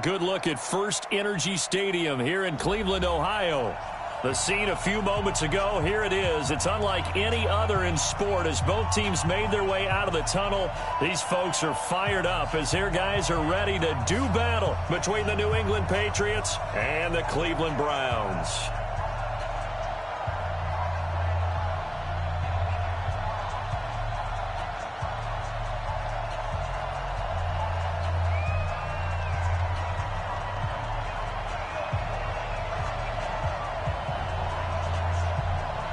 good look at First Energy Stadium here in Cleveland, Ohio. The scene a few moments ago, here it is. It's unlike any other in sport as both teams made their way out of the tunnel. These folks are fired up as their guys are ready to do battle between the New England Patriots and the Cleveland Browns.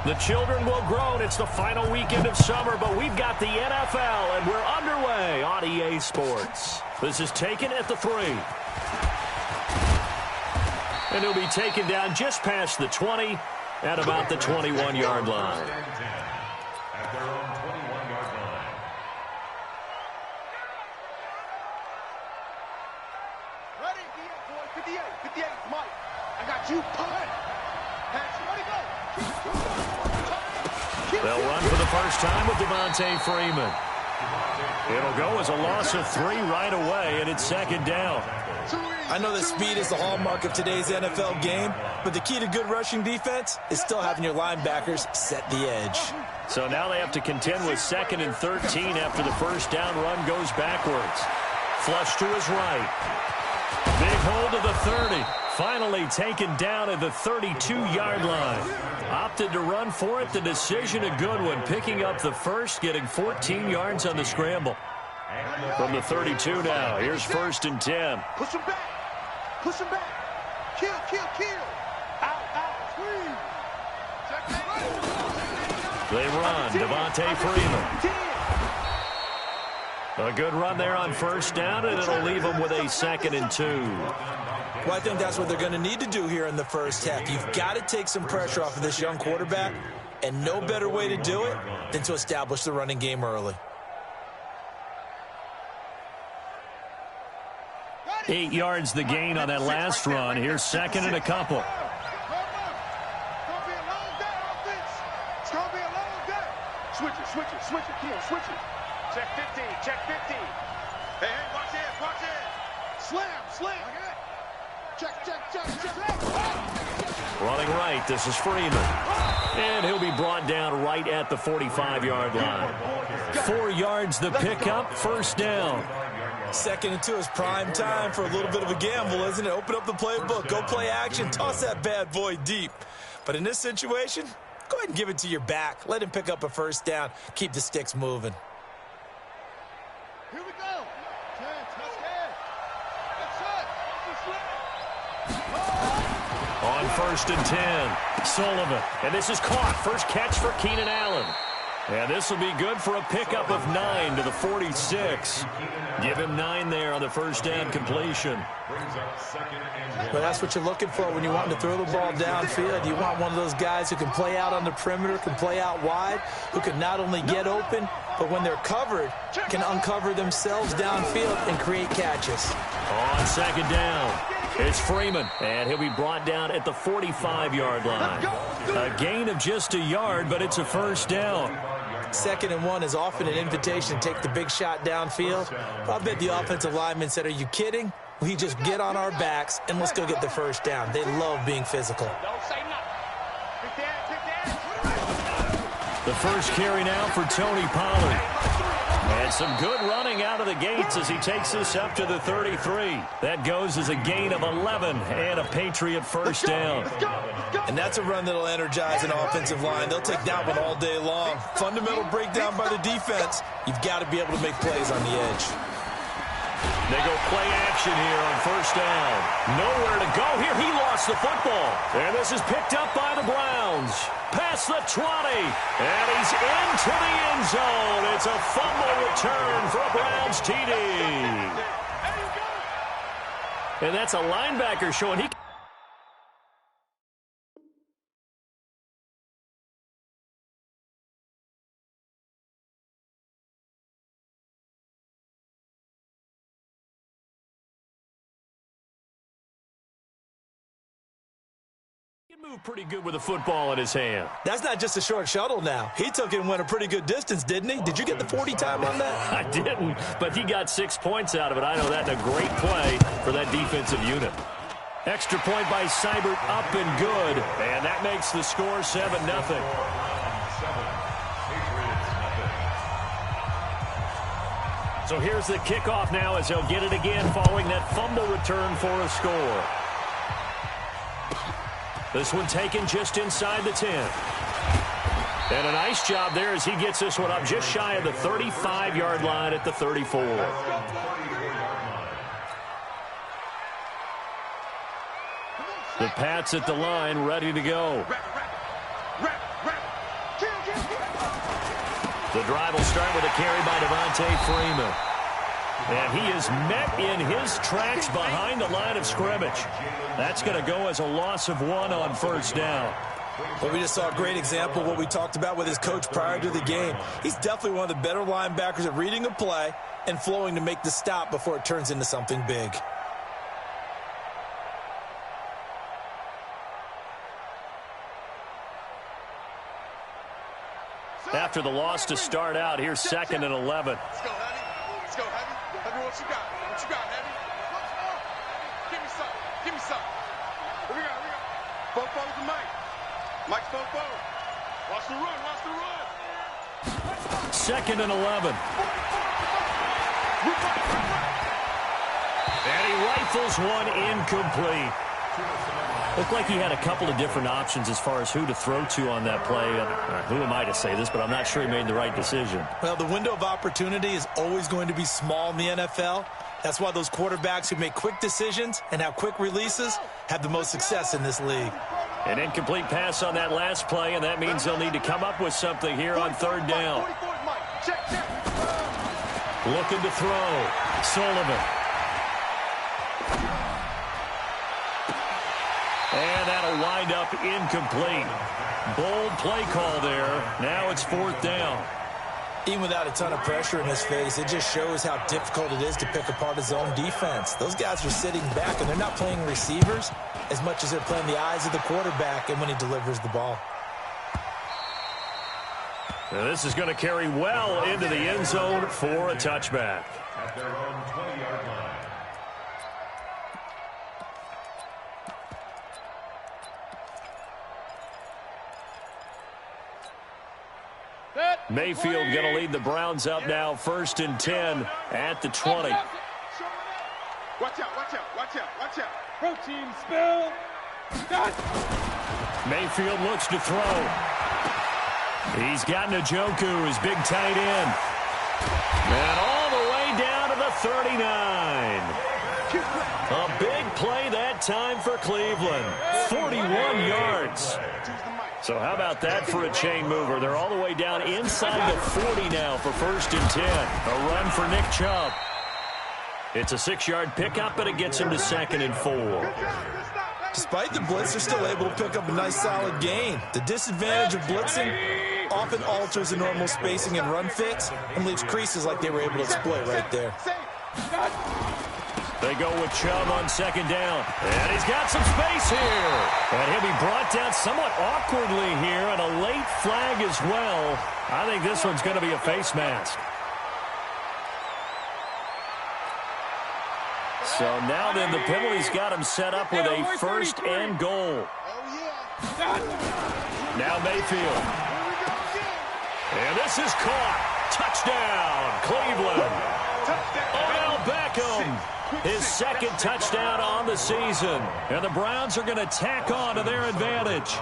The children will grow, and it's the final weekend of summer, but we've got the NFL, and we're underway on EA Sports. This is taken at the 3. And he'll be taken down just past the 20 at about the 21-yard line. At their own 21-yard line. Ready? 58, 58, Mike. I got you. Punt. Pass. Ready, go. They'll run for the first time with Devontae Freeman. It'll go as a loss of 3 right away, and it's second down. I know that speed is the hallmark of today's NFL game, but the key to good rushing defense is still having your linebackers set the edge. So now they have to contend with 2nd and 13 after the first down run goes backwards. Flush to his right. Big hold of the 30. Finally taken down at the 32-yard line. Opted to run for it. The decision a good one. Picking up the first, getting 14 yards on the scramble. From the 32 now. Here's 1st and 10. Push him back. Push him back. Kill, kill, kill. Out, out. Squeeze. They run. Devontae Freeman. A good run there on first down, and it'll leave them with a 2nd and 2. Well, I think that's what they're going to need to do here in the first half. You've got to take some pressure off of this young quarterback, and no better way to do it than to establish the running game early. 8 yards the gain on that last run. Here's 2nd and a couple. It's going to be a long day, offense. It's going to be a long day. Switch it, switch it, switch it, kill, switch it. Check 50, check 50. Hey, watch this, watch this. Slam, slam. Check, check, check, check. Running right, this is Freeman. And he'll be brought down right at the 45-yard line. 4 yards the pickup, first down. 2nd and 2 is prime time for a little bit of a gamble, isn't it? Open up the playbook, go play action, toss that bad boy deep. But in this situation, go ahead and give it to your back. Let him pick up a first down. Keep the sticks moving. Here we go. On 1st and 10, Sullivan. And this is caught. First catch for Keenan Allen. And this will be good for a pickup of 9 to the 46. Give him 9 there on the first down completion. Well, that's what you're looking for when you want to throw the ball downfield. You want one of those guys who can play out on the perimeter, can play out wide, who can not only get open, but when they're covered, can uncover themselves downfield and create catches. On 2nd down, it's Freeman, and he'll be brought down at the 45-yard line. A gain of just a yard, but it's a first down. 2nd and 1 is often an invitation to take the big shot downfield. I bet the offensive lineman said, are you kidding? We just get on our backs and let's go get the first down. They love being physical. The first carry now for Tony Pollard. And some good running out of the gates as he takes this up to the 33. That goes as a gain of 11 and a Patriot first down. And that's a run that'll energize an offensive line. They'll take that one all day long. Fundamental breakdown by the defense. You've got to be able to make plays on the edge. They go play action here on first down. Nowhere to go here. He lost the football. And this is picked up by the Browns. Past the 20. And he's into the end zone. It's a fumble return for a Browns TD. And that's a linebacker showing he He can move pretty good with a football in his hand. That's not just a short shuttle now. He took it and went a pretty good distance, didn't he? Did you get the 40 time on that? I didn't, but he got 6 points out of it. I know that in a great play for that defensive unit. Extra point by Seibert, up and good, and that makes the score 7-0. So here's the kickoff now as they'll get it again following that fumble return for a score. This one taken just inside the 10. And a nice job there as he gets this one up just shy of the 35-yard line at the 34. The Pats at the line, ready to go. The drive will start with a carry by Devontae Freeman. And he is met in his tracks behind the line of scrimmage. That's going to go as a loss of 1 on first down. Well, we just saw a great example of what we talked about with his coach prior to the game. He's definitely one of the better linebackers at reading a play and flowing to make the stop before it turns into something big. After the loss to start out, here's 2nd and 11. Let's go, Heavy. Let's go, Heavy. Heavy, what you got? What you got, Heavy? Give me some. Give me some. Here we go. Here we go. Bofo's the Mike. Mike's Bofo. Watch the run. Watch the run. 2nd and 11. And he rifles one incomplete. Looked like he had a couple of different options as far as who to throw to on that play. Who am I to say this, but I'm not sure he made the right decision. Well, the window of opportunity is always going to be small in the NFL. That's why those quarterbacks who make quick decisions and have quick releases have the most success in this league. An incomplete pass on that last play, and that means they'll need to come up with something here on 3rd down. Looking to throw. Sullivan. And that'll wind up incomplete. Bold play call there. Now it's 4th down. Even without a ton of pressure in his face, it just shows how difficult it is to pick apart his own defense. Those guys are sitting back, and they're not playing receivers as much as they're playing the eyes of the quarterback and when he delivers the ball. Now this is going to carry well into the end zone for a touchback. At their own 20-yard line. Mayfield going to lead the Browns up now, 1st and 10 at the 20. Watch out, watch out, watch out, watch out. Protein spill. Mayfield looks to throw. He's got Njoku, his big tight end. And all the way down to the 39. A big play that time for Cleveland. 41 yards. So how about that for a chain mover? They're all the way down inside the 40 now for 1st and 10. A run for Nick Chubb. It's a 6-yard pickup, but it gets him to 2nd and 4. Despite the blitz, they're still able to pick up a nice solid gain. The disadvantage of blitzing often alters the normal spacing and run fits and leaves creases like they were able to exploit right there. They go with Chubb on 2nd down. And he's got some space here. And he'll be brought down somewhat awkwardly here, and a late flag as well. I think this one's going to be a face mask. So now then the penalty's got him set up with a 1st and goal. Now Mayfield. And this is caught. Touchdown, Cleveland. Odell Beckham. His 2nd touchdown on the season. And the Browns are going to tack on to their advantage.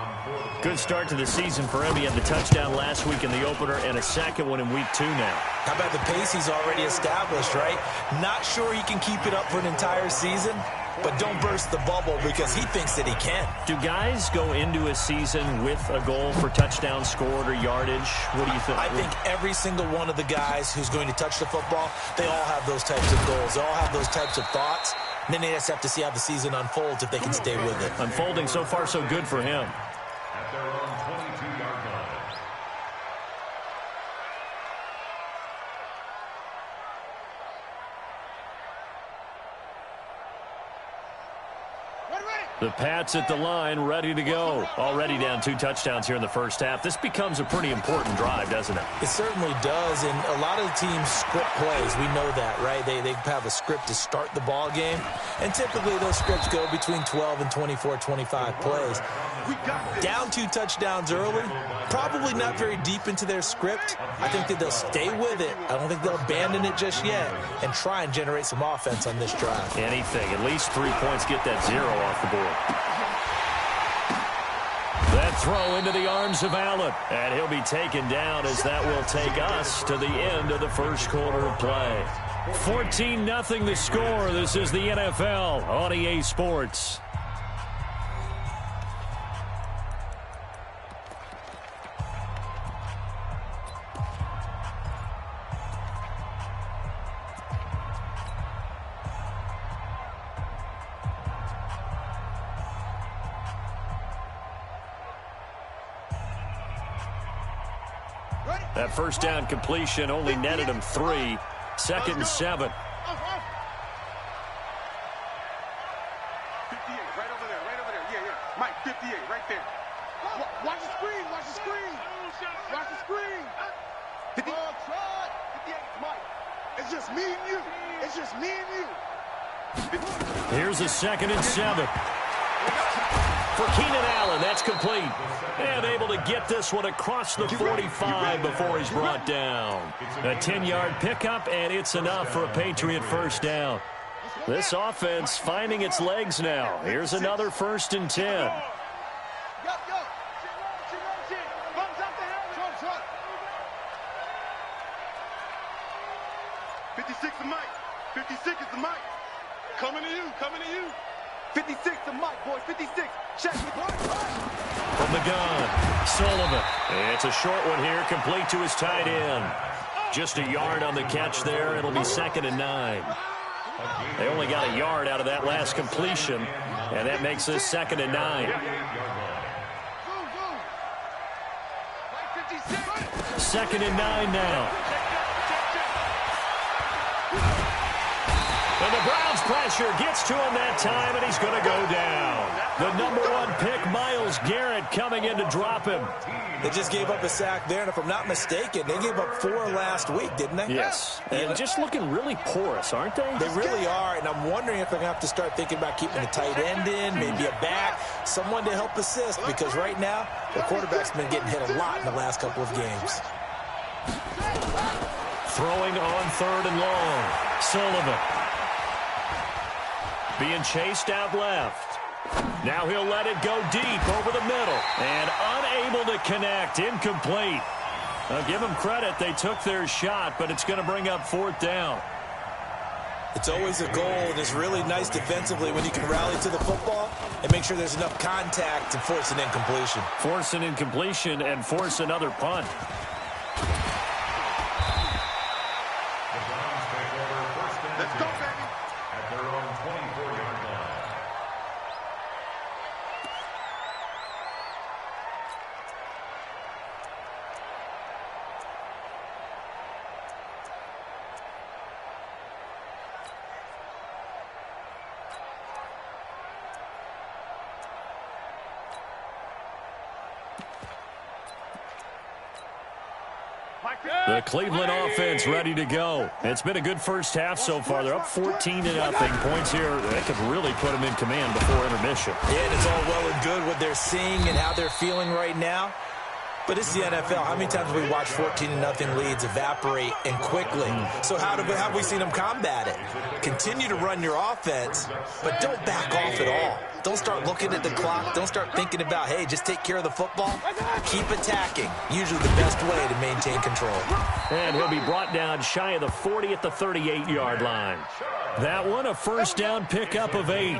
Good start to the season for him. He had the touchdown last week in the opener and a 2nd one in week 2 now. How about the pace he's already established, right? Not sure he can keep it up for an entire season, but don't burst the bubble because he thinks that he can. Do guys go into a season with a goal for touchdown scored or yardage? What do you think? I think every single one of the guys who's going to touch the football, they all have those types of goals. They all have those types of thoughts. And then they just have to see how the season unfolds if they can stay with it. Unfolding so far so good for him. At their own 22-yard line. The Pats at the line, ready to go. Already down 2 touchdowns here in the first half. This becomes a pretty important drive, doesn't it? It certainly does, and a lot of the teams script plays. We know that, right? They have a script to start the ball game, and typically those scripts go between 12 and 24, 25 plays. Down 2 touchdowns early, probably not very deep into their script. I think that they'll stay with it. I don't think they'll abandon it just yet and try and generate some offense on this drive. Anything. At least 3 points, get that 0 off the board. That throw into the arms of Allen, and he'll be taken down as that will take us to the end of the first quarter of play. 14-0 the score. This is the NFL on EA Sports. That first down completion only netted him 3. 2nd and 7. 58, right over there, Yeah. Mike, 58, right there. Watch the screen, watch the screen. Watch the screen. 58, Mike. It's just me and you. It's just me and you. Here's a 2nd and 7. For Keenan Allen, that's complete. And able to get this one across the 45 before he's brought down. A 10-yard pickup, and it's enough for a Patriot first down. This offense finding its legs now. Here's another 1st and 10. 56 to Mike. 56 is the Mike. Coming to you. 56 to Mike, boys. 56. Check. From the gun, Sullivan. It's a short one here, complete to his tight end. Just a yard on the catch there. It'll be 2nd and 9. They only got a yard out of that last completion, and that makes this 2nd and 9. 2nd and 9 now. And the Browns pressure gets to him that time, and he's going to go down. The number 1 pick, Myles Garrett, coming in to drop him. They just gave up a sack there, and if I'm not mistaken, they gave up 4 last week, didn't they? Yes. And just looking really porous, aren't they? They really are, and I'm wondering if they're going to have to start thinking about keeping a tight end in, maybe a back, someone to help assist, because right now, the quarterback's been getting hit a lot in the last couple of games. Throwing on 3rd and long. Sullivan. Being chased out left. Now he'll let it go deep over the middle. And unable to connect. Incomplete. I'll give them credit. They took their shot, but it's going to bring up 4th down. It's always a goal, and it's really nice defensively when you can rally to the football and make sure there's enough contact to force an incompletion. Force an incompletion and force another punt. Let's go, baby. At their own 24-yard line. The Cleveland offense ready to go. It's been a good first half so far. They're up 14-0. Points here, they could really put them in command before intermission. Yeah, and it's all well and good what they're seeing and how they're feeling right now. But it's the NFL. How many times have we watched 14-0 leads evaporate and quickly? So how have we seen them combat it? Continue to run your offense, but don't back off at all. Don't start looking at the clock. Don't start thinking about, hey, just take care of the football. Keep attacking. Usually the best way to maintain control. And he'll be brought down shy of the 40 at the 38-yard line. That one, a first down pickup of 8.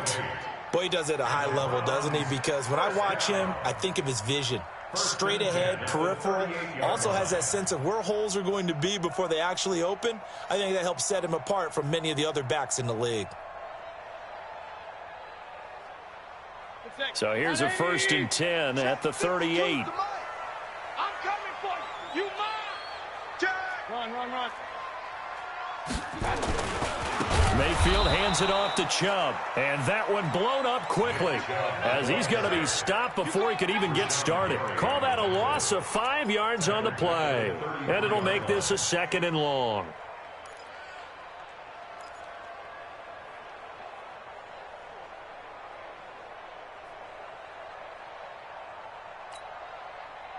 Boy, he does it at a high level, doesn't he? Because when I watch him, I think of his vision. Straight ahead, peripheral, also has that sense of where holes are going to be before they actually open. I think that helps set him apart from many of the other backs in the league. So here's a 1st and 10 at the 38. I'm coming for you. You mine. Run. Mayfield Mayfield hands it off to Chubb. And that one blown up quickly as he's going to be stopped before he could even get started. Call that a loss of 5 yards on the play. And it'll make this a 2nd and long.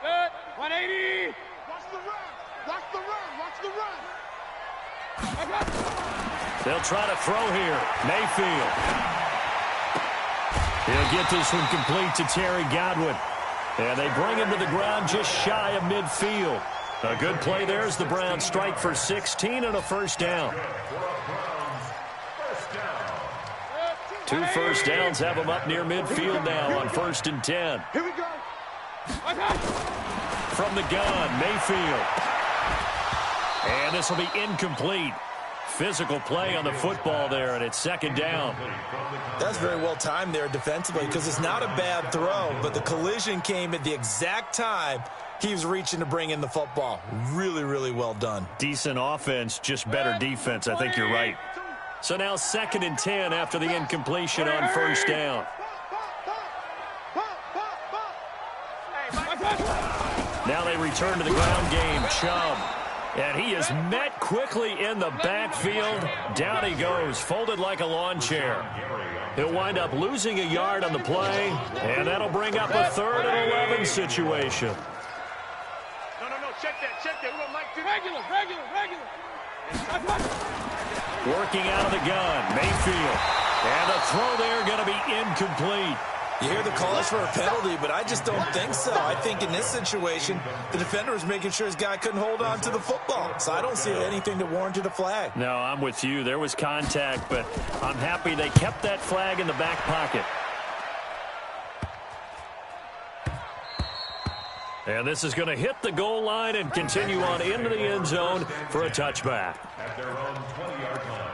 Good. 180. Watch the run. Watch the run. Watch the run. They'll try to throw here. Mayfield. He'll get this one complete to Terry Godwin. And they bring him to the ground just shy of midfield. A good play there as the Browns strike for 16 and a first down. 2 first downs have them up near midfield now on 1st and 10. Here we go. From the gun, Mayfield. And this will be incomplete. Physical play on the football there, and it's 2nd down. That's very well timed there defensively because it's not a bad throw, but the collision came at the exact time he was reaching to bring in the football. Really, really well done. Decent offense, just better defense. I think you're right. So now 2nd and 10 after the incompletion on 1st down. Now they return to the ground game. Chubb. And he is met quickly in the backfield. Down he goes, folded like a lawn chair. He'll wind up losing a yard on the play, and that'll bring up a 3rd and 11 situation. No, check that. We want Mike to regular. Working out of the gun, Mayfield. And the throw there going to be incomplete. You hear the calls for a penalty, but I just don't think so. I think in this situation, the defender was making sure his guy couldn't hold on to the football. So I don't see anything that warranted a flag. No, I'm with you. There was contact, but I'm happy they kept that flag in the back pocket. And this is going to hit the goal line and continue on into the end zone for a touchback. At their own 20-yard line.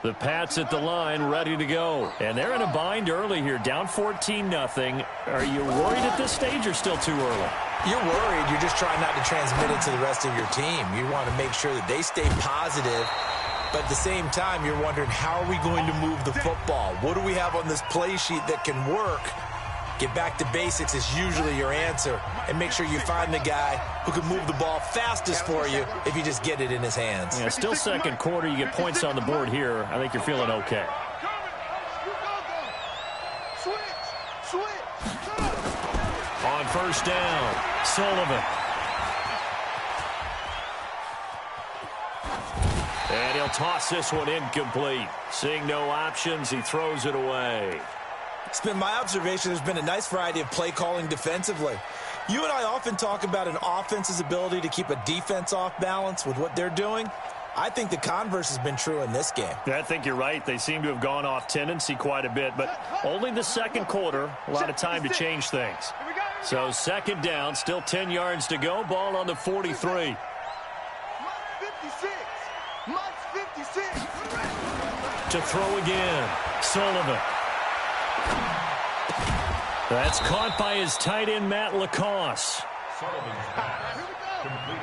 The Pats at the line, ready to go. And they're in a bind early here, down 14-0. Are you worried at this stage or still too early? You're worried. You're just trying not to transmit it to the rest of your team. You want to make sure that they stay positive. But at the same time, you're wondering, how are we going to move the football? What do we have on this play sheet that can work? Get back to basics is usually your answer. And make sure you find the guy who can move the ball fastest for you if you just get it in his hands. Yeah, still 2nd quarter. You get points on the board here. I think you're feeling okay. On 1st down, Sullivan. And he'll toss this one incomplete. Seeing no options, he throws it away. It's been my observation there's been a nice variety of play calling defensively. You and I often talk about an offense's ability to keep a defense off balance with what they're doing. I think the converse has been true in this game. I think you're right. They seem to have gone off tendency quite a bit, but only the 2nd quarter, a lot of time to change things. So 2nd down, still 10 yards to go, ball on the 43. To throw again, Sullivan. That's caught by his tight end, Matt Lacoste.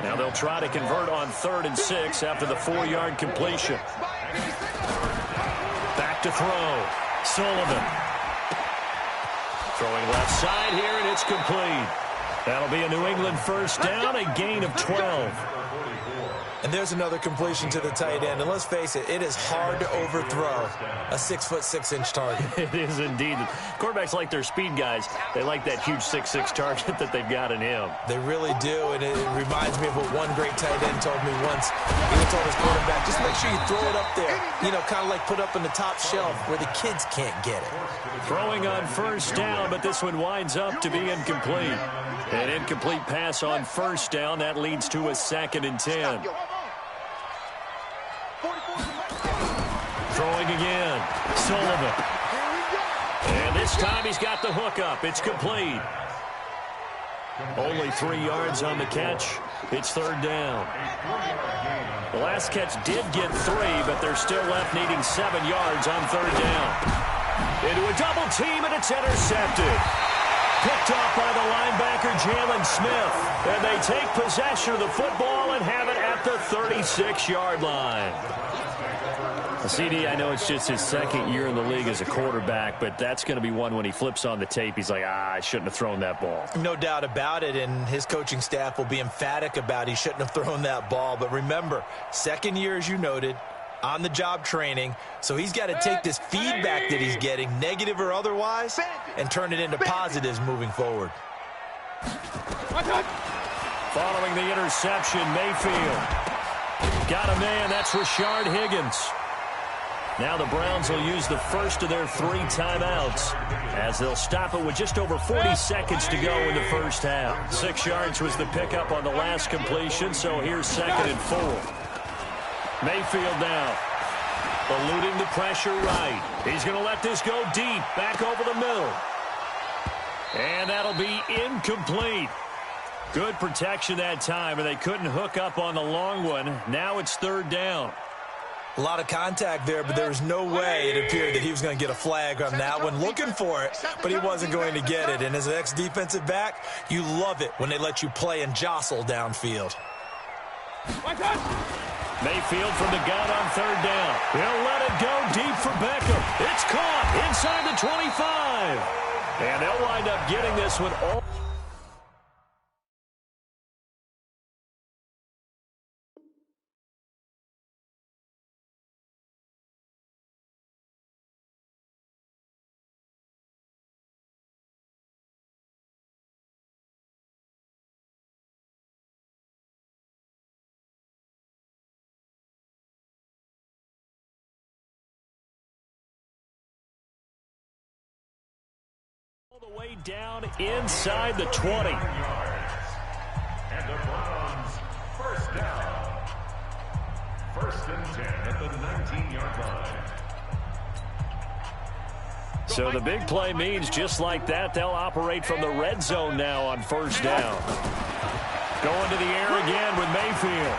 Now they'll try to convert on 3rd and 6 after the 4-yard completion. Back to throw. Sullivan. Throwing left side here, and it's complete. That'll be a New England first down, a gain of 12. And there's another completion to the tight end. And let's face it, it is hard to overthrow a 6'6" target. It is indeed. Quarterbacks like their speed guys. They like that huge 6'6" target that they've got in him. They really do, and it reminds me of what one great tight end told me once. He told his quarterback, just make sure you throw it up there. You know, kind of like put up in the top shelf where the kids can't get it. Throwing on 1st down, but this one winds up to be incomplete. An incomplete pass on 1st down. That leads to a 2nd and 10. Throwing again. Sullivan. And this time he's got the hook up. It's complete. Only 3 yards on the catch. It's third down. The last catch did get 3, but they're still left needing 7 yards on third down. Into a double team, and it's intercepted. Picked off by the linebacker, Jalen Smith. And they take possession of the football and have it at the 36-yard line. CD, I know it's just his second year in the league as a quarterback, but that's going to be one when he flips on the tape. He's like, I shouldn't have thrown that ball. No doubt about it, and his coaching staff will be emphatic about he shouldn't have thrown that ball. But remember, second year, as you noted, on-the-job training, so he's got to take this feedback that he's getting, negative or otherwise, and turn it into positives moving forward. Following the interception, Mayfield got a man. That's Rashard Higgins. Now the Browns will use the first of their 3 timeouts as they'll stop it with just over 40 seconds to go in the first half. 6 yards was the pickup on the last completion, so here's 2nd and 4. Mayfield now eluding the pressure right. He's going to let this go deep, back over the middle. And that'll be incomplete. Good protection that time, and they couldn't hook up on the long one. Now it's third down. A lot of contact there, but there was no way it appeared that he was going to get a flag on that one. Looking for it, but he wasn't going to get it. And as an ex-defensive back, you love it when they let you play and jostle downfield. Mayfield from the gun on third down. He'll let it go deep for Beckham. It's caught inside the 25. And they'll wind up getting this one all. All the way down inside the 20. And the Browns, first down. 1st and 10 at the 19-yard line. So the big play means just like that, they'll operate from the red zone now on first down. Going to the air again with Mayfield.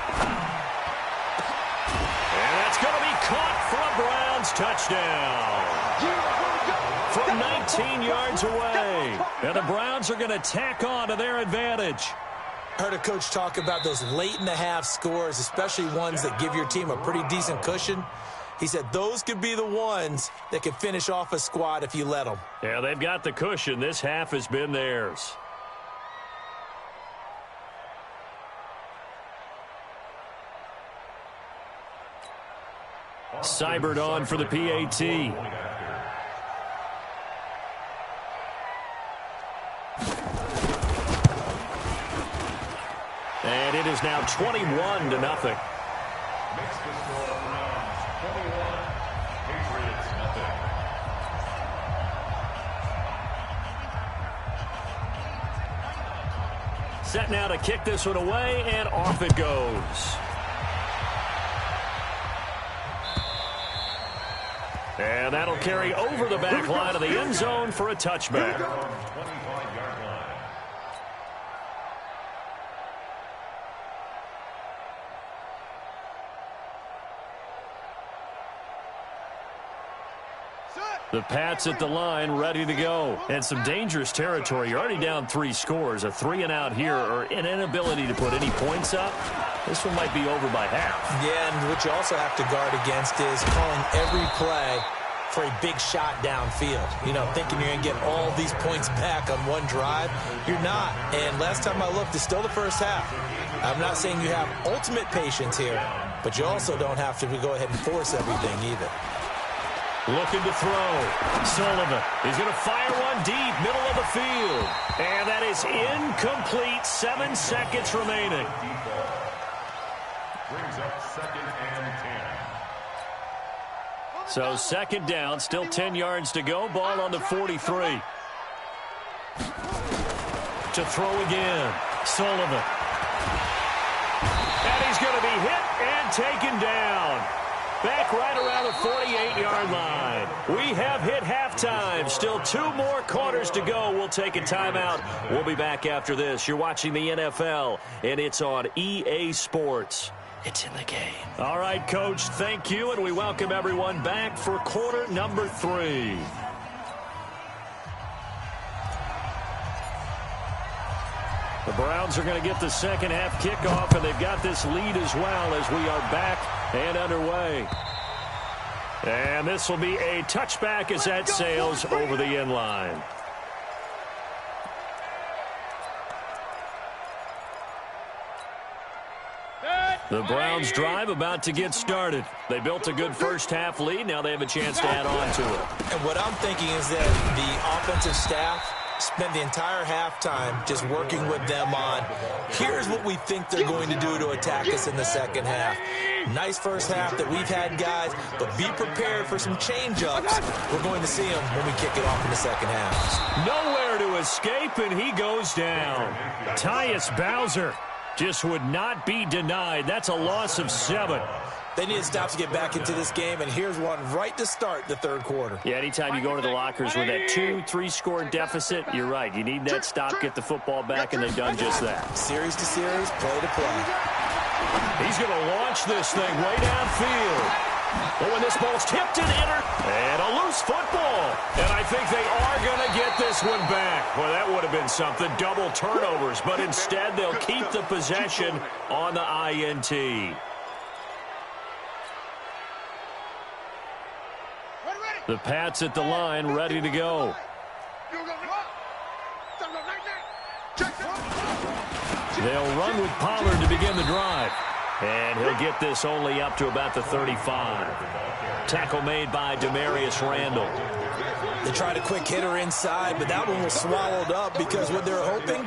And that's going to be caught for a Browns touchdown. From 19 yards away. And the Browns are going to tack on to their advantage. Heard a coach talk about those late-in-the-half scores, especially ones that give your team a pretty decent cushion. He said those could be the ones that could finish off a squad if you let them. Yeah, they've got the cushion. This half has been theirs. Seibert on for the PAT. And it is now 21-0. Makes the score Browns 21, Patriots nothing. Set now to kick this one away, and off it goes. And that'll carry over the back line of the end zone for a touchback. 25-yard line. The Pats at the line, ready to go. And some dangerous territory. You're already down 3 scores. A 3-and-out here, or an inability to put any points up. This one might be over by half. Yeah, and what you also have to guard against is calling every play for a big shot downfield. You know, thinking you're going to get all these points back on one drive. You're not. And last time I looked, it's still the first half. I'm not saying you have ultimate patience here, but you also don't have to go ahead and force everything either. Looking to throw. Sullivan. He's going to fire one deep, middle of the field. And that is incomplete. 7 seconds remaining. Brings up 2nd and 10. So 2nd down, still 10 yards to go. Ball on the 43. To throw again. Sullivan. And he's going to be hit and taken down. back right around the 48-yard line. We have hit halftime. Still 2 more quarters to go. We'll take a timeout. We'll be back after this. You're watching the NFL, and it's on EA Sports. It's in the game. All right, Coach, thank you, and we welcome everyone back for quarter number 3. The Browns are going to get the second half kickoff, and they've got this lead as well as we are back and underway. And this will be a touchback as that sails over the end line. The Browns drive about to get started. They built a good first half lead. Now they have a chance to add on to it. And what I'm thinking is that the offensive staff spent the entire halftime just working with them on, here's what we think they're going to do to attack us in the second half. Nice first half that we've had, guys, but be prepared for some change-ups. We're going to see them when we kick it off in the second half. Nowhere to escape, and he goes down. Tyus Bowser just would not be denied. That's a loss of 7. They need to stop to get back into this game, and here's one right to start the third quarter. Yeah, anytime you go to the lockers with that 2-3 score deficit, you're right. You need that stop, get the football back, and they've done just that. Series to series, play to play. He's going to launch this thing way downfield. But when this ball's tipped and a loose football. And I think they are going to get this one back. Well, that would have been something, double turnovers. But instead, they'll keep the possession on the INT. The Pats at the line, ready to go. They'll run with Pollard to begin the drive. And he'll get this only up to about the 35. Tackle made by Demarius Randall. They tried a quick hitter inside, but that one was swallowed up because what they're hoping,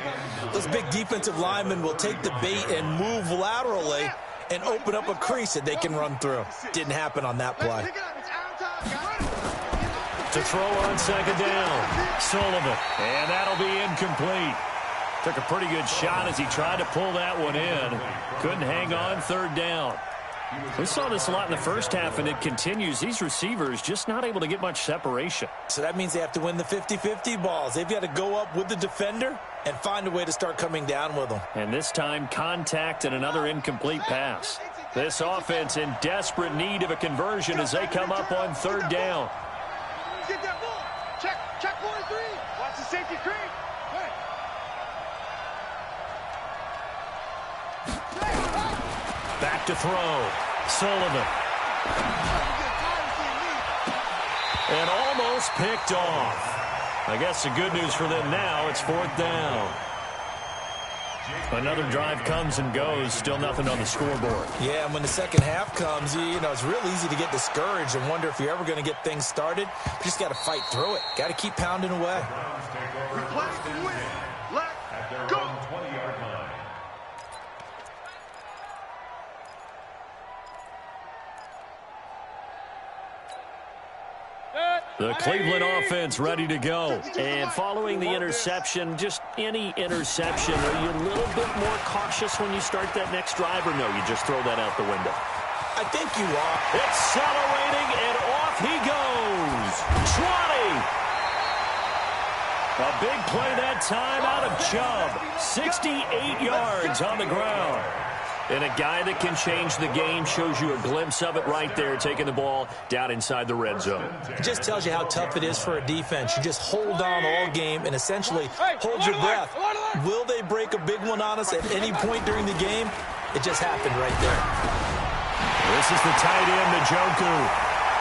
those big defensive linemen will take the bait and move laterally and open up a crease that they can run through. Didn't happen on that play. To throw on second down, Sullivan. And that'll be incomplete. Took a pretty good shot as he tried to pull that one in. Couldn't hang on, third down. We saw this a lot in the first half, and it continues. These receivers just not able to get much separation. So that means they have to win the 50-50 balls. They've got to go up with the defender and find a way to start coming down with them. And this time, contact and another incomplete pass. This offense in desperate need of a conversion as they come up on third down. Get that ball. Check 43. Watch the safety creep. Back to throw. Sullivan. And almost picked off. I guess the good news for them now, it's fourth down. Another drive comes and goes. Still nothing on the scoreboard. Yeah, and when the second half comes, you know, it's real easy to get discouraged and wonder if you're ever going to get things started. You just got to fight through it. Got to keep pounding away. We play to win. Let's go. The Cleveland offense ready to go. And following the interception, just any interception, are you a little bit more cautious when you start that next drive, or no, you just throw that out the window? I think you are. Accelerating, and off he goes. 20. A big play that time out of Chubb. 68 yards on the ground. And a guy that can change the game, shows you a glimpse of it right there, taking the ball down inside the red zone. It just tells you how tough it is for a defense. You just hold on all game and essentially hold your breath. Will they break a big one on us at any point during the game? It just happened right there. This is the tight end, Njoku.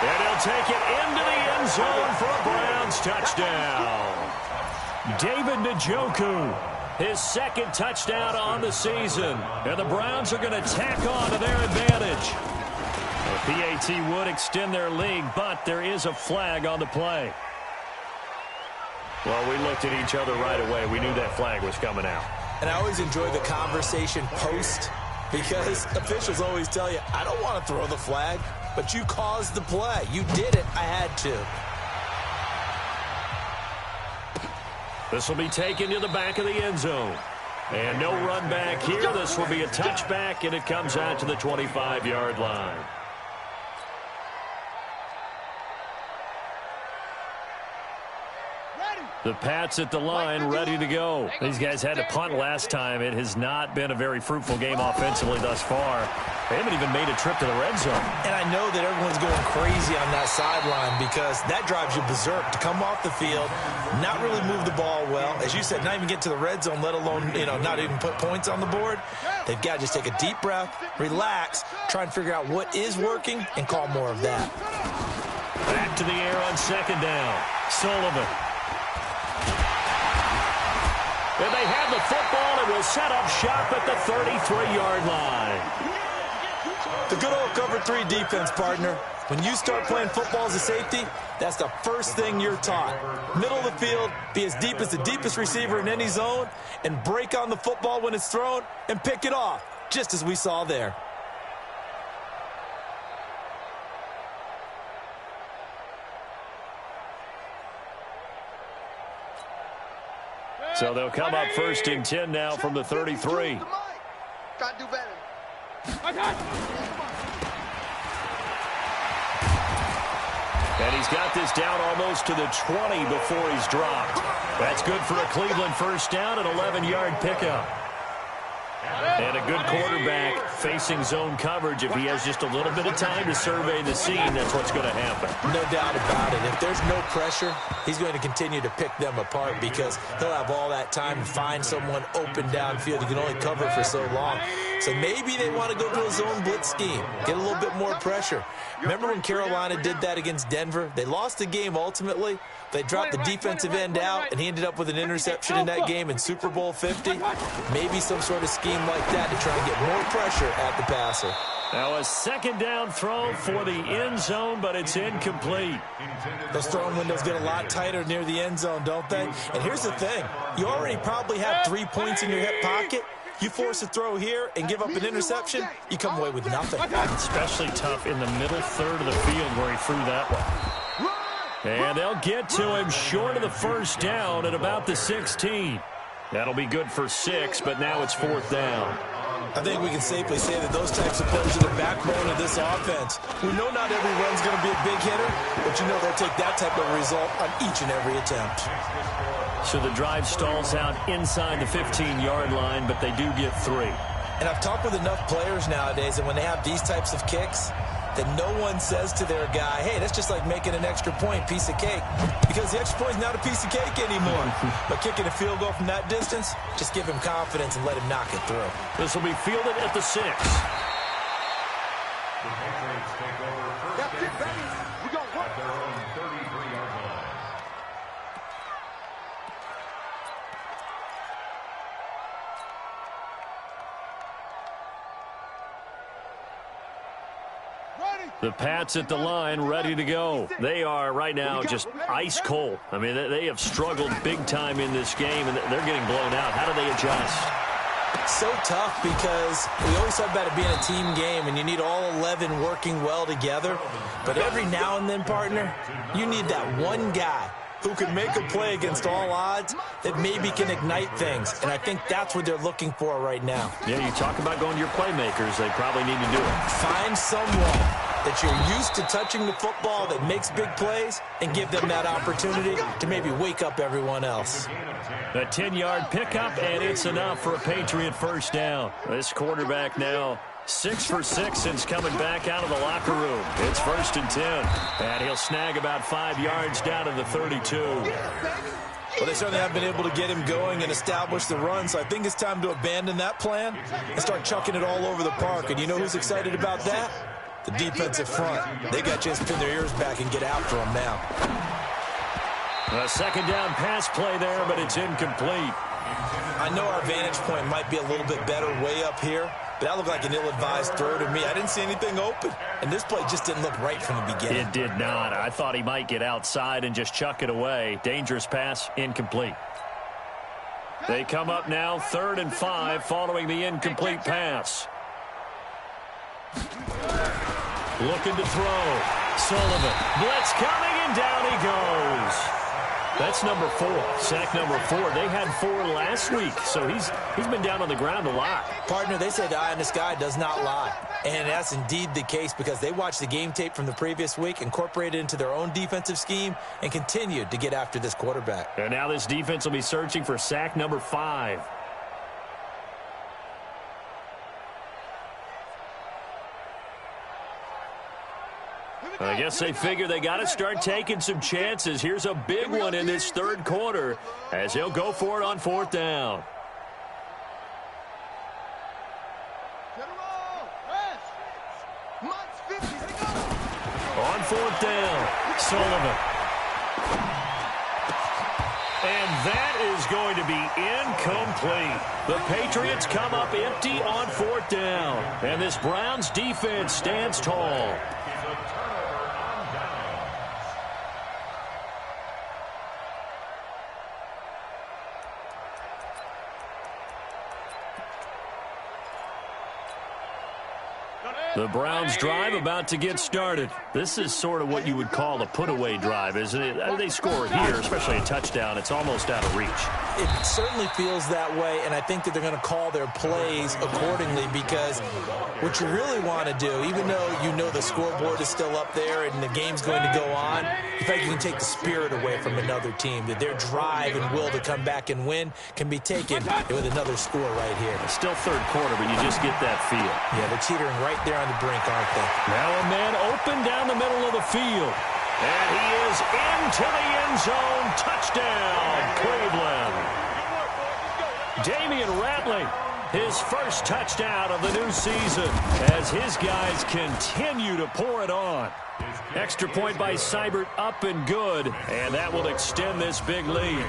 And he'll take it into the end zone for a Browns touchdown. David Njoku. His second touchdown on the season. And the Browns are going to tack on to their advantage. The PAT would extend their lead, but there is a flag on the play. Well, we looked at each other right away. We knew that flag was coming out. And I always enjoy the conversation post, because officials always tell you, I don't want to throw the flag, but you caused the play. You did it. I had to. This will be taken to the back of the end zone. And no run back here. This will be a touchback, and it comes out to the 25-yard line. The Pats at the line, ready to go. These guys had to punt last time. It has not been a very fruitful game offensively thus far. They haven't even made a trip to the red zone. And I know that everyone's going crazy on that sideline because that drives you berserk to come off the field, not really move the ball well. As you said, not even get to the red zone, let alone, not even put points on the board. They've got to just take a deep breath, relax, try and figure out what is working, and call more of that. Back to the air on second down. Sullivan. And they have the football and will set up shop at the 33-yard line. The good old cover 3 defense, partner. When you start playing football as a safety, that's the first thing you're taught. Middle of the field, be as deep as the deepest receiver in any zone, and break on the football when it's thrown and pick it off, just as we saw there. So they'll come up 1st and 10 now from the 33. Got to do better. And he's got this down almost to the 20 before he's dropped. That's good for a Cleveland first down, an 11-yard pickup. And a good quarterback facing zone coverage. If he has just a little bit of time to survey the scene, that's what's going to happen. No doubt about it. If there's no pressure, he's going to continue to pick them apart because he'll have all that time to find someone open downfield. He can only cover for so long. So maybe they want to go to a zone blitz scheme, get a little bit more pressure. Remember when Carolina did that against Denver? They lost the game ultimately. They dropped the defensive end out, and he ended up with an interception in that game in Super Bowl 50. Maybe some sort of scheme like that to try and get more pressure at the passer. Now a second down throw for the end zone, but it's incomplete. Those throwing windows get a lot tighter near the end zone, don't they? And here's the thing. You already probably have 3 points in your hip pocket. You force a throw here and give up an interception, you come away with nothing. Especially tough in the middle third of the field where he threw that one. And they'll get to him short of the first down at about the 16. That'll be good for 6, but now it's 4th down. I think we can safely say that those types of plays are the backbone of this offense. We know not every run's going to be a big hitter, but you know they'll take that type of result on each and every attempt. So the drive stalls out inside the 15-yard line, but they do get 3. And I've talked with enough players nowadays that when they have these types of kicks, that no one says to their guy, hey, that's just like making an extra point, piece of cake. Because the extra point is not a piece of cake anymore. But kicking a field goal from that distance, just give him confidence and let him knock it through. This will be fielded at the 6. That's it, baby. We're going to work. Their own 33-yard line. The Pats at the line, ready to go. They are right now just ice cold. I mean, they have struggled big time in this game, and they're getting blown out. How do they adjust? So tough because we always talk about it being a team game, and you need all 11 working well together. But every now and then, partner, you need that one guy who can make a play against all odds that maybe can ignite things. And I think that's what they're looking for right now. Yeah, you talk about going to your playmakers. They probably need to do it. Find someone that you're used to touching the football that makes big plays and give them that opportunity to maybe wake up everyone else. A 10-yard pickup, and it's enough for a Patriot first down. This quarterback now 6 for 6 since coming back out of the locker room. It's 1st and 10, and he'll snag about 5 yards down to the 32. Well, they certainly have been able to get him going and establish the run, so I think it's time to abandon that plan and start chucking it all over the park. And you know who's excited about that? The defensive front. They got a chance to pin their ears back and get after him now. A second down pass play there, but it's incomplete. I know our vantage point might be a little bit better way up here, but that looked like an ill-advised throw to me. I didn't see anything open, and this play just didn't look right from the beginning. It did not. I thought he might get outside and just chuck it away. Dangerous pass, incomplete. They come up now 3rd and 5 following the incomplete pass. Looking to throw. Sullivan. Blitz coming, and down he goes. That's number 4. Sack number 4. They had 4 last week, so he's been down on the ground a lot. Partner, they say the eye in the sky does not lie. And that's indeed the case because they watched the game tape from the previous week, incorporated it into their own defensive scheme, and continued to get after this quarterback. And now this defense will be searching for sack number 5. I guess they figure they got to start taking some chances. Here's a big one in this third quarter as he'll go for it on 4th down. On 4th down, Sullivan. And that is going to be incomplete. The Patriots come up empty on 4th down. And this Browns defense stands tall. The Browns drive about to get started. This is sort of what you would call a put-away drive, isn't it? They score here, especially a touchdown. It's almost out of reach. It certainly feels that way, and I think that they're going to call their plays accordingly because what you really want to do, even though you know the scoreboard is still up there and the game's going to go on, the fact you can take the spirit away from another team, that their drive and will to come back and win can be taken with another score right here. It's still third quarter, but you just get that feel. Yeah, they're teetering right there on the brink, aren't they? Now a man open down the middle of the field. And he is into the end zone. Touchdown, Cleveland. Damian Ratley, his first touchdown of the new season as his guys continue to pour it on. Extra point by Seibert, up and good, and that will extend this big lead.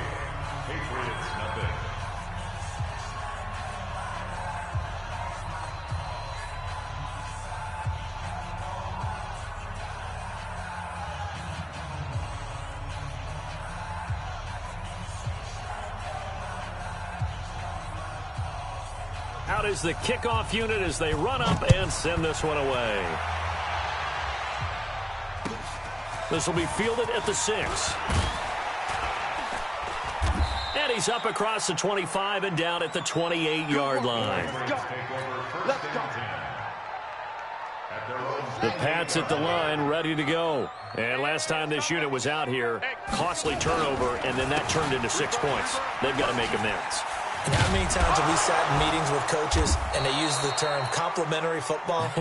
Out is the kickoff unit as they run up and send this one away. This will be fielded at the 6. And he's up across the 25 and down at the 28-yard line. The Pats at the line ready to go. And last time this unit was out here, costly turnover, and then that turned into 6 points. They've got to make amends. And how many times have we sat in meetings with coaches and they use the term complementary football?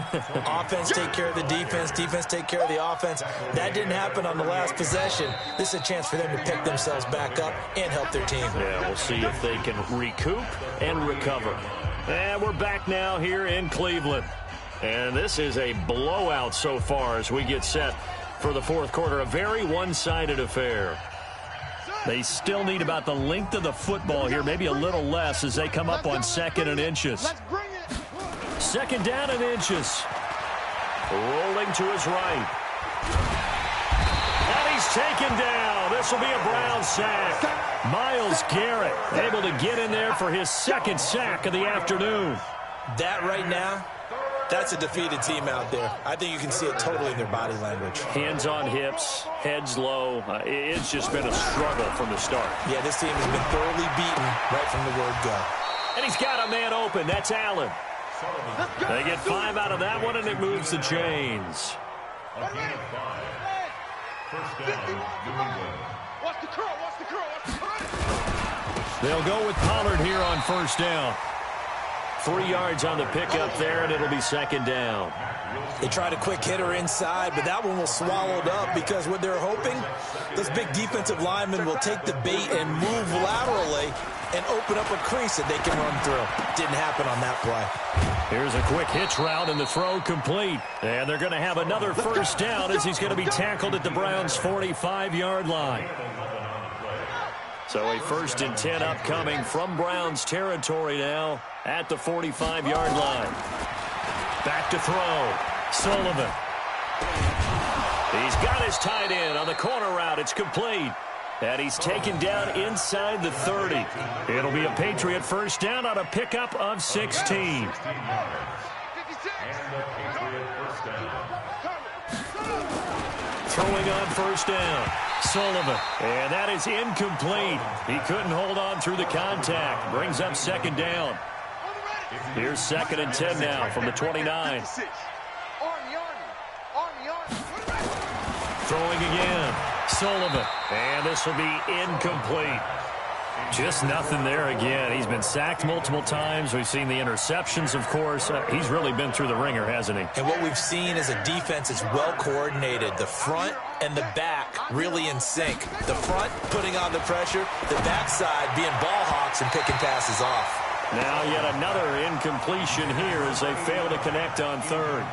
Offense take care of the defense, defense take care of the offense. That didn't happen on the last possession. This is a chance for them to pick themselves back up and help their team. Yeah, we'll see if they can recoup and recover. And we're back now here in Cleveland. And this is a blowout so far as we get set for the fourth quarter. A very one-sided affair. They still need about the length of the football here, maybe a little less as they come up on 2nd and inches. 2nd down and inches. Rolling to his right. And he's taken down. This will be a Browns sack. Myles Garrett able to get in there for his 2nd sack of the afternoon. That right now, that's a defeated team out there. I think you can see it totally in their body language. Hands on hips, heads low. It's just been a struggle from the start. Yeah, this team has been thoroughly beaten right from the word go. And he's got a man open. That's Allen. They get 5 out of that one, and it moves the chains. Watch the curl, watch the curl, watch the curl. They'll go with Pollard here on 1st down. 3 yards on the pickup there, and it'll be 2nd down. They tried a quick hitter inside, but that one was swallowed up because what they're hoping, those big defensive linemen will take the bait and move laterally and open up a crease that they can run through. Didn't happen on that play. Here's a quick hitch route, and the throw complete. And they're going to have another 1st down as he's going to be tackled at the Browns' 45-yard line. So a 1st and 10 upcoming from Browns territory now at the 45-yard line. Back to throw. Sullivan. He's got his tight end on the corner route. It's complete. And he's taken down inside the 30. It'll be a Patriot 1st down on a pickup of 16. Throwing on 1st down. Sullivan. And that is incomplete. He couldn't hold on through the contact. Brings up 2nd down. Here's 2nd and 10 now from the 29. Throwing again. Sullivan. And this will be incomplete. Just nothing there again. He's been sacked multiple times. We've seen the interceptions, of course. He's really been through the ringer, hasn't he? And what we've seen is a defense is well coordinated. The front and the back really in sync. The front putting on the pressure, the backside being ball hawks and picking passes off. Now yet another incompletion here as they fail to connect on 3rd.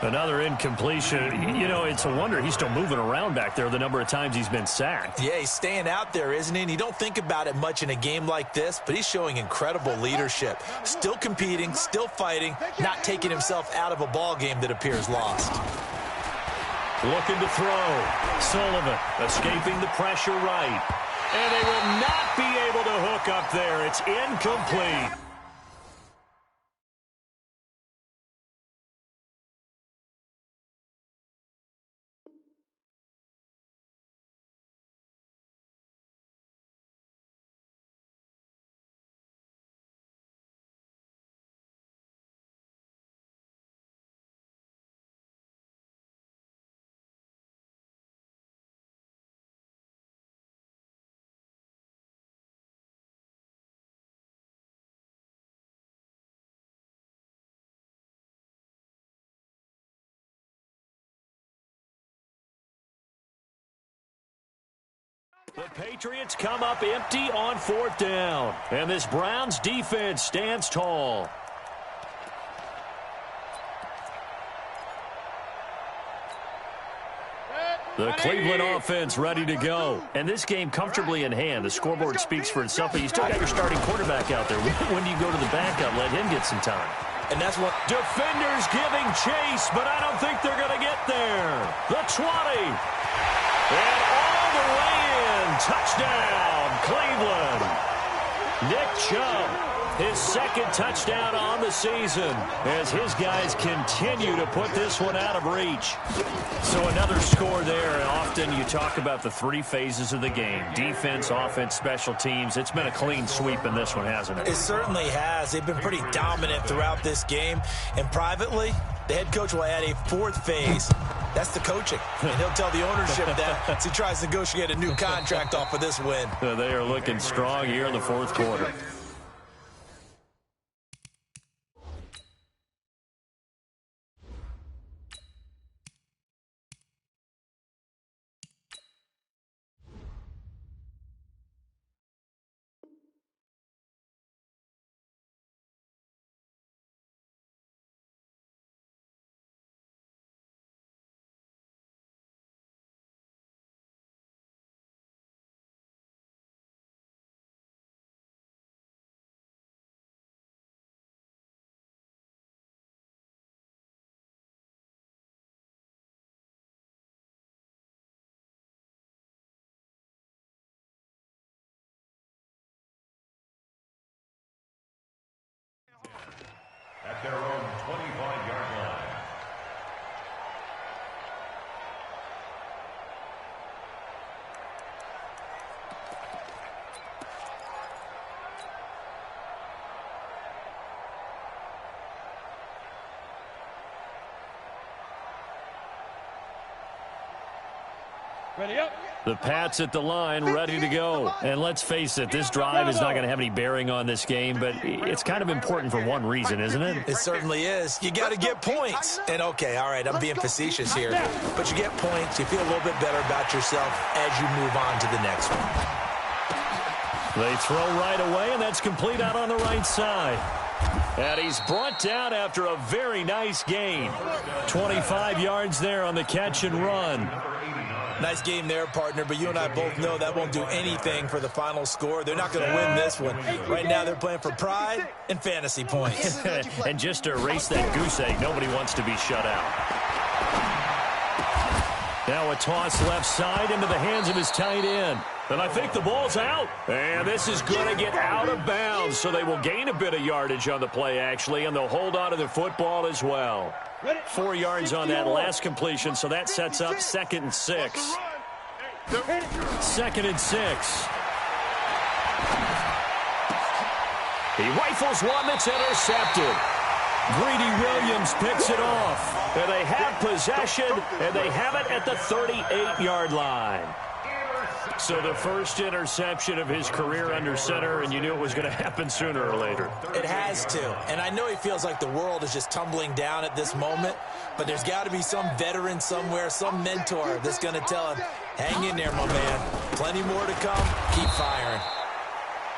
Another incompletion. You know, it's a wonder he's still moving around back there the number of times he's been sacked. Yeah, he's staying out there, isn't he? And you don't think about it much in a game like this, but he's showing incredible leadership. Still competing, still fighting, not taking himself out of a ball game that appears lost. Looking to throw. Sullivan escaping the pressure right. And they will not be able to hook up there. It's incomplete. The Patriots come up empty on 4th down. And this Browns defense stands tall. The Cleveland offense ready to go. And this game comfortably in hand. The scoreboard speaks for itself, but you still got your starting quarterback out there. When do you go to the backup? Let him get some time. And that's what defenders giving chase, but I don't think they're going to get there. The 20. And all the way in. Touchdown, Cleveland. Nick Chubb, his 2nd touchdown on the season as his guys continue to put this one out of reach. So another score there, and often you talk about the 3 phases of the game. Defense, offense, special teams. It's been a clean sweep in this one, hasn't it? It certainly has. They've been pretty dominant throughout this game. And privately, the head coach will add a 4th phase. That's the coaching. And he'll tell the ownership that as he tries to negotiate a new contract off of this win. They are looking strong here in the 4th quarter. At their own 25-yard line. Ready up. The Pats at the line, ready to go. And let's face it, this drive is not going to have any bearing on this game, but it's kind of important for one reason, isn't it? It certainly is. You got to get points. And, okay, all right, I'm being facetious here. But you get points, you feel a little bit better about yourself as you move on to the next one. They throw right away, and that's complete out on the right side. And he's brought down after a very nice gain. 25 yards there on the catch and run. Nice game there, partner, but you and I both know that won't do anything for the final score. They're not going to win this one. Right now they're playing for pride and fantasy points. And just to erase that goose egg, nobody wants to be shut out. Now a toss left side into the hands of his tight end. And I think the ball's out. And this is going to get out of bounds, so they will gain a bit of yardage on the play, actually, and they'll hold on to the football as well. 4 yards on that last completion, so that sets up 2nd and 6. 2nd and 6. He rifles one that's intercepted. Greedy Williams picks it off. And they have possession, and they have it at the 38-yard line. So the first interception of his career under center, and you knew it was going to happen sooner or later. It has to. And I know he feels like the world is just tumbling down at this moment, but there's got to be some veteran somewhere, some mentor that's going to tell him, hang in there, my man. Plenty more to come. Keep firing.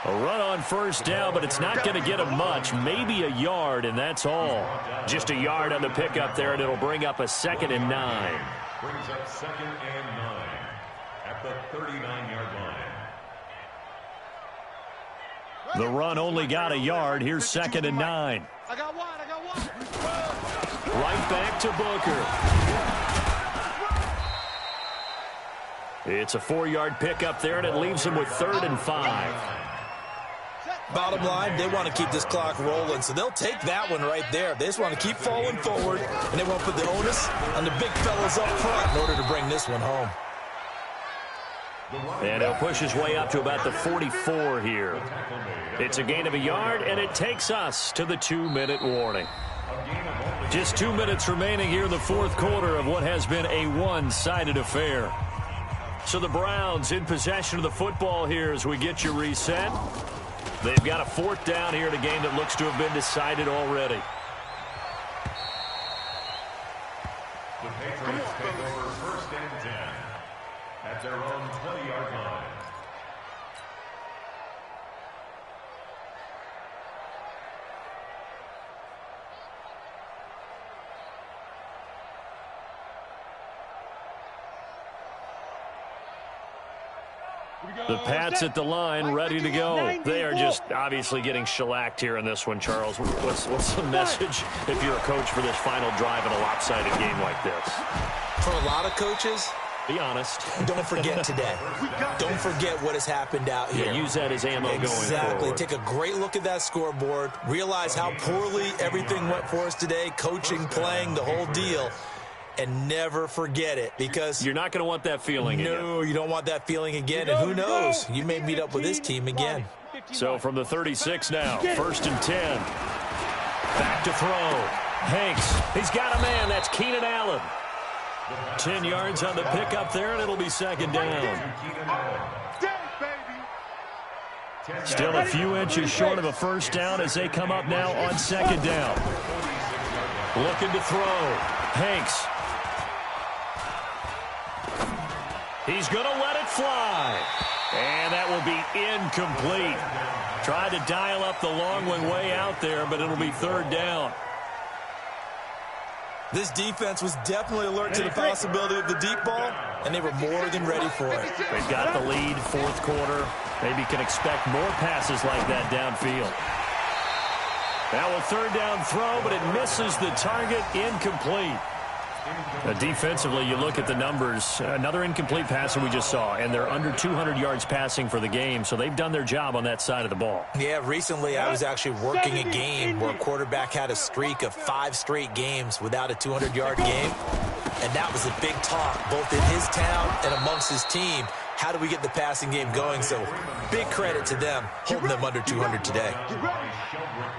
A run on first down, but it's not going to get him much. Maybe a yard, and that's all. Just a yard on the pickup there, and it'll bring up a 2nd and 9. Brings up 2nd and 9 at the 39-yard line. The run only got a yard. Here's 2nd and 9. I got one. Right back to Booker. It's a 4-yard pickup there, and it leaves him with 3rd and 5. Bottom line, they want to keep this clock rolling, so they'll take that one right there. They just want to keep falling forward, and they want to put the onus on the big fellas up front in order to bring this one home. And he'll push his way up to about the 44 here. It's a gain of a yard, and it takes us to the 2-minute warning. Just 2 minutes remaining here in the fourth quarter of what has been a one-sided affair. So the Browns in possession of the football here as we get you reset. They've got a 4th down here in a game that looks to have been decided already. The Patriots take over 1st and 10 at their own 20-yard line. The Pats at the line, ready to go. They are just obviously getting shellacked here in this one, Charles. What's the message if you're a coach for this final drive in a lopsided game like this? For a lot of coaches, be honest. Don't forget today. Don't forget what has happened out here. Yeah, use that as ammo going forward. Exactly. Take a great look at that scoreboard. Realize how poorly everything went for us today. Coaching, playing, the whole deal. And never forget it, because you're not going to want that feeling again. No, you don't want that feeling again. And who knows? You may meet up with this team again. So from the 36 now, 1st and 10. Back to throw. Hanks, he's got a man. That's Keenan Allen. 10 yards on the pickup there, and it'll be 2nd down. Still a few inches short of a 1st down as they come up now on 2nd down. Looking to throw. Hanks. He's going to let it fly. And that will be incomplete. Tried to dial up the long one way out there, but it'll be 3rd down. This defense was definitely alert to the possibility of the deep ball, and they were more than ready for it. They've got the lead, 4th quarter. Maybe can expect more passes like that downfield. Now a 3rd down throw, but it misses the target, incomplete. Defensively, you look at the numbers. Another incomplete passer we just saw, and they're under 200 yards passing for the game, so they've done their job on that side of the ball. Yeah, recently I was actually working a game where a quarterback had a streak of 5 straight games without a 200-yard game, and that was a big talk, both in his town and amongst his team. How do we get the passing game going? So big credit to them, holding them under 200 today.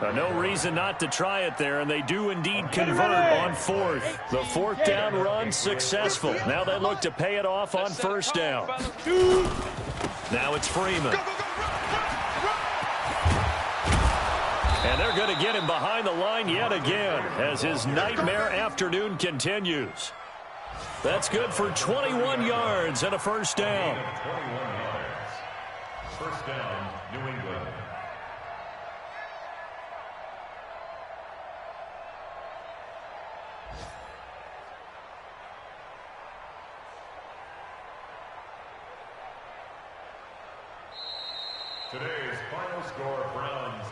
No reason not to try it there, and they do indeed convert on 4th. The 4th down run successful. Now they look to pay it off on 1st down. Now it's Freeman. And they're going to get him behind the line yet again as his nightmare afternoon continues. That's good for 21 yards and a 1st down. 21 yards. 1st down, New England. Today's final score, Browns.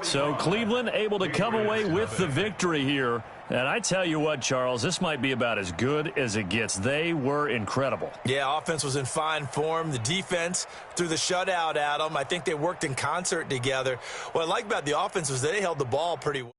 So Cleveland able to come away with the victory here. And I tell you what, Charles, this might be about as good as it gets. They were incredible. Yeah, offense was in fine form. The defense threw the shutout at them. I think they worked in concert together. What I like about the offense was they held the ball pretty well.